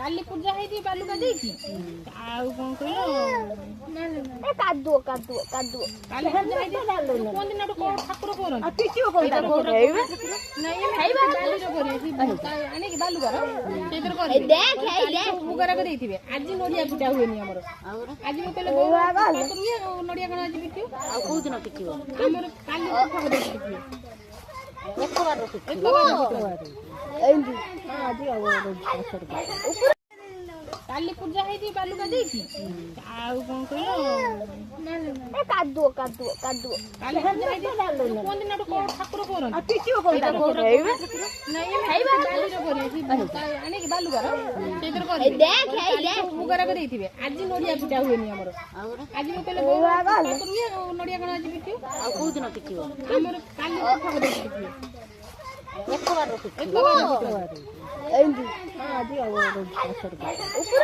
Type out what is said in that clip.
काली पूजा है बालुका देती आउ कौन कहलो कादुओ कादुओ कादुओ काली पूजा है कोन दिन को ठाकुर कोन आ पिटियो कोनता कोरेबे नहीं खाइबा बालु रो करे आने की बालुका सेतर करे देख हे देख मुगरा को देथिबे आज नडिया पिटा हुएनी हमर आज मो कहले नडिया कोन आज पिटियो आ को दिन पिटियो हमर काली पूजा को देथिबे एक बार एंदी हां जी काली पूजा है बालुका देती आउ कौन कहलो कादुओ कादुओ कादुओ काली पूजा है कोन दिन को ठाकुर कोन आ पिटियो कोनता कोरेबे नहीं खाइबा बालु रो करे आने की बालुका सेतर करे देख हे देख मुगरा को देथिबे आज नडिया पिटा हुएनी हमर आज मो कहले नडिया कोन आज पिटियो आ को दिन पिटियो हमर काली पूजा को देथिबे एक बार एक बार एंदी हां जी